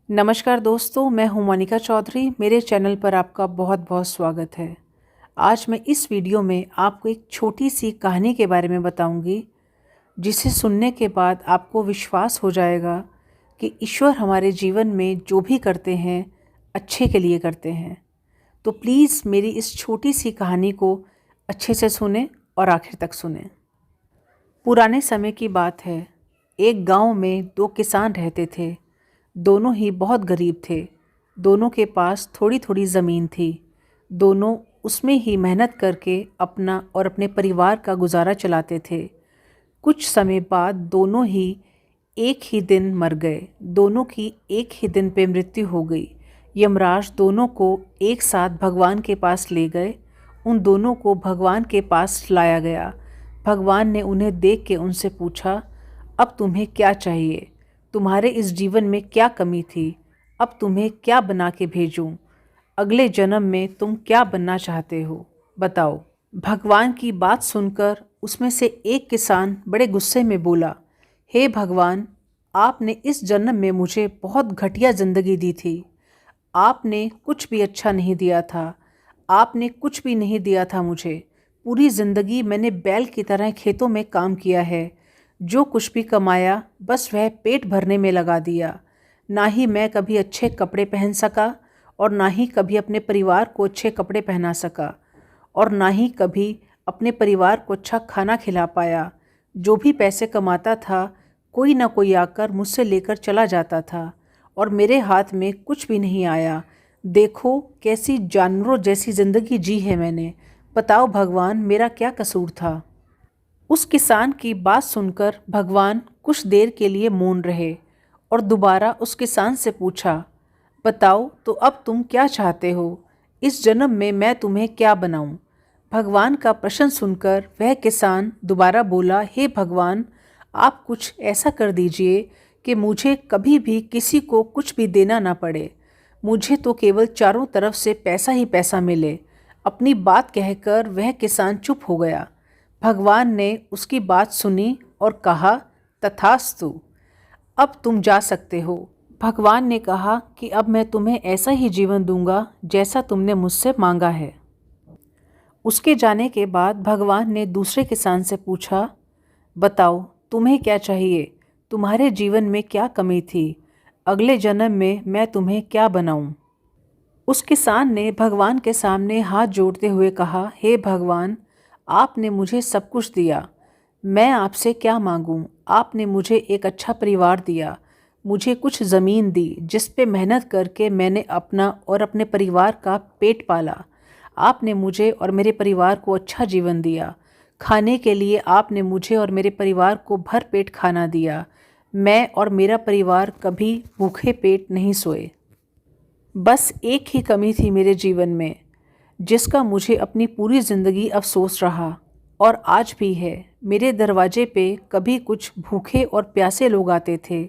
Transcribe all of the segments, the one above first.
नमस्कार दोस्तों, मैं हूं मोनिका चौधरी। मेरे चैनल पर आपका बहुत बहुत स्वागत है। आज मैं इस वीडियो में आपको एक छोटी सी कहानी के बारे में बताऊंगी, जिसे सुनने के बाद आपको विश्वास हो जाएगा कि ईश्वर हमारे जीवन में जो भी करते हैं अच्छे के लिए करते हैं। तो प्लीज़ मेरी इस छोटी सी कहानी को अच्छे से सुने और आखिर तक सुने। पुराने समय की बात है। एक गांव में दो किसान रहते थे। दोनों ही बहुत गरीब थे। दोनों के पास थोड़ी थोड़ी ज़मीन थी। दोनों उसमें ही मेहनत करके अपना और अपने परिवार का गुजारा चलाते थे। कुछ समय बाद दोनों ही एक ही दिन मर गए। दोनों की एक ही दिन पे मृत्यु हो गई। यमराज दोनों को एक साथ भगवान के पास ले गए। उन दोनों को भगवान के पास लाया गया। भगवान ने उन्हें देख के उनसे पूछा, अब तुम्हें क्या चाहिए? तुम्हारे इस जीवन में क्या कमी थी? अब तुम्हें क्या बना के भेजूं? अगले जन्म में तुम क्या बनना चाहते हो? बताओ। भगवान की बात सुनकर उसमें से एक किसान बड़े गुस्से में बोला, हे भगवान, आपने इस जन्म में मुझे बहुत घटिया ज़िंदगी दी थी। आपने कुछ भी अच्छा नहीं दिया था। आपने कुछ भी नहीं दिया था मुझे। पूरी ज़िंदगी मैंने बैल की तरह खेतों में काम किया है। जो कुछ भी कमाया बस वह पेट भरने में लगा दिया। ना ही मैं कभी अच्छे कपड़े पहन सका और ना ही कभी अपने परिवार को अच्छे कपड़े पहना सका और ना ही कभी अपने परिवार को अच्छा खाना खिला पाया। जो भी पैसे कमाता था कोई ना कोई आकर मुझसे लेकर चला जाता था और मेरे हाथ में कुछ भी नहीं आया। देखो कैसी जानवरों जैसी ज़िंदगी जी है मैंने। बताओ भगवान, मेरा क्या कसूर था? उस किसान की बात सुनकर भगवान कुछ देर के लिए मौन रहे और दोबारा उस किसान से पूछा, बताओ तो अब तुम क्या चाहते हो? इस जन्म में मैं तुम्हें क्या बनाऊं? भगवान का प्रश्न सुनकर वह किसान दोबारा बोला, हे भगवान, आप कुछ ऐसा कर दीजिए कि मुझे कभी भी किसी को कुछ भी देना ना पड़े। मुझे तो केवल चारों तरफ से पैसा ही पैसा मिले। अपनी बात कहकर वह किसान चुप हो गया। भगवान ने उसकी बात सुनी और कहा, तथास्तु, अब तुम जा सकते हो। भगवान ने कहा कि अब मैं तुम्हें ऐसा ही जीवन दूंगा जैसा तुमने मुझसे मांगा है। उसके जाने के बाद भगवान ने दूसरे किसान से पूछा, बताओ तुम्हें क्या चाहिए? तुम्हारे जीवन में क्या कमी थी? अगले जन्म में मैं तुम्हें क्या बनाऊं? उस किसान ने भगवान के सामने हाथ जोड़ते हुए कहा, हे भगवान, आपने मुझे सब कुछ दिया। मैं आपसे क्या मांगूं? आपने मुझे एक अच्छा परिवार दिया। मुझे कुछ ज़मीन दी जिस पे मेहनत करके मैंने अपना और अपने परिवार का पेट पाला। आपने मुझे और मेरे परिवार को अच्छा जीवन दिया। खाने के लिए आपने मुझे और मेरे परिवार को भर पेट खाना दिया। मैं और मेरा परिवार कभी भूखे पेट नहीं सोए। बस एक ही कमी थी मेरे जीवन में, जिसका मुझे अपनी पूरी ज़िंदगी अफसोस रहा और आज भी है। मेरे दरवाजे पे कभी कुछ भूखे और प्यासे लोग आते थे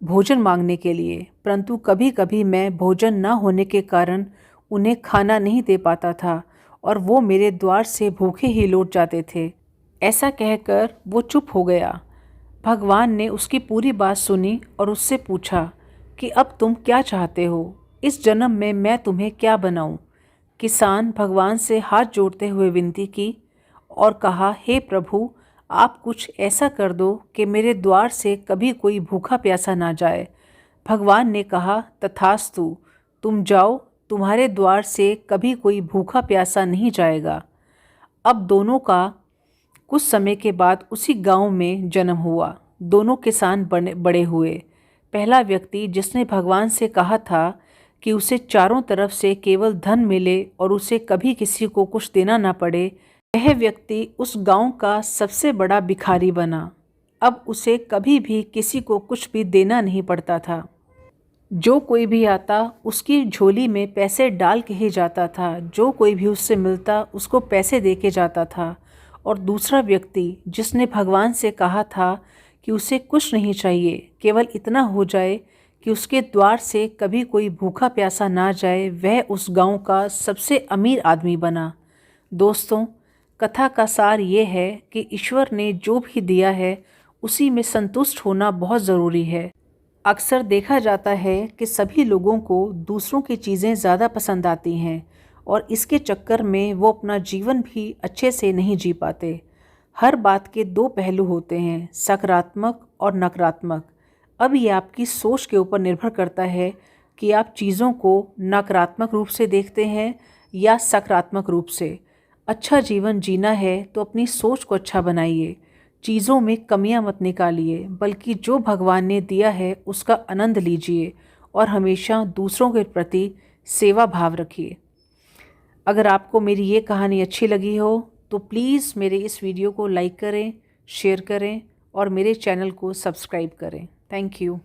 भोजन मांगने के लिए, परंतु कभी कभी मैं भोजन न होने के कारण उन्हें खाना नहीं दे पाता था और वो मेरे द्वार से भूखे ही लौट जाते थे। ऐसा कहकर वो चुप हो गया। भगवान ने उसकी पूरी बात सुनी और उससे पूछा कि अब तुम क्या चाहते हो? इस जन्म में मैं तुम्हें क्या बनाऊं? किसान भगवान से हाथ जोड़ते हुए विनती की और कहा, हे प्रभु, आप कुछ ऐसा कर दो कि मेरे द्वार से कभी कोई भूखा प्यासा ना जाए। भगवान ने कहा, तथास्तु, तुम जाओ, तुम्हारे द्वार से कभी कोई भूखा प्यासा नहीं जाएगा। अब दोनों का कुछ समय के बाद उसी गांव में जन्म हुआ। दोनों किसान बड़े हुए। पहला व्यक्ति जिसने भगवान से कहा था कि उसे चारों तरफ से केवल धन मिले और उसे कभी किसी को कुछ देना ना पड़े, वह व्यक्ति उस गांव का सबसे बड़ा भिखारी बना। अब उसे कभी भी किसी को कुछ भी देना नहीं पड़ता था। जो कोई भी आता उसकी झोली में पैसे डाल के ही जाता था। जो कोई भी उससे मिलता उसको पैसे दे के जाता था। और दूसरा व्यक्ति जिसने भगवान से कहा था कि उसे कुछ नहीं चाहिए, केवल इतना हो जाए कि उसके द्वार से कभी कोई भूखा प्यासा ना जाए, वह उस गांव का सबसे अमीर आदमी बना। दोस्तों, कथा का सार ये है कि ईश्वर ने जो भी दिया है उसी में संतुष्ट होना बहुत ज़रूरी है। अक्सर देखा जाता है कि सभी लोगों को दूसरों की चीज़ें ज़्यादा पसंद आती हैं और इसके चक्कर में वो अपना जीवन भी अच्छे से नहीं जी पाते। हर बात के दो पहलू होते हैं, सकारात्मक और नकारात्मक। अब ये आपकी सोच के ऊपर निर्भर करता है कि आप चीज़ों को नकारात्मक रूप से देखते हैं या सकारात्मक रूप से। अच्छा जीवन जीना है तो अपनी सोच को अच्छा बनाइए, चीज़ों में कमियां मत निकालिए, बल्कि जो भगवान ने दिया है उसका आनंद लीजिए और हमेशा दूसरों के प्रति सेवा भाव रखिए। अगर आपको मेरी ये कहानी अच्छी लगी हो तो प्लीज़ मेरे इस वीडियो को लाइक करें, शेयर करें और मेरे चैनल को सब्सक्राइब करें। Thank you.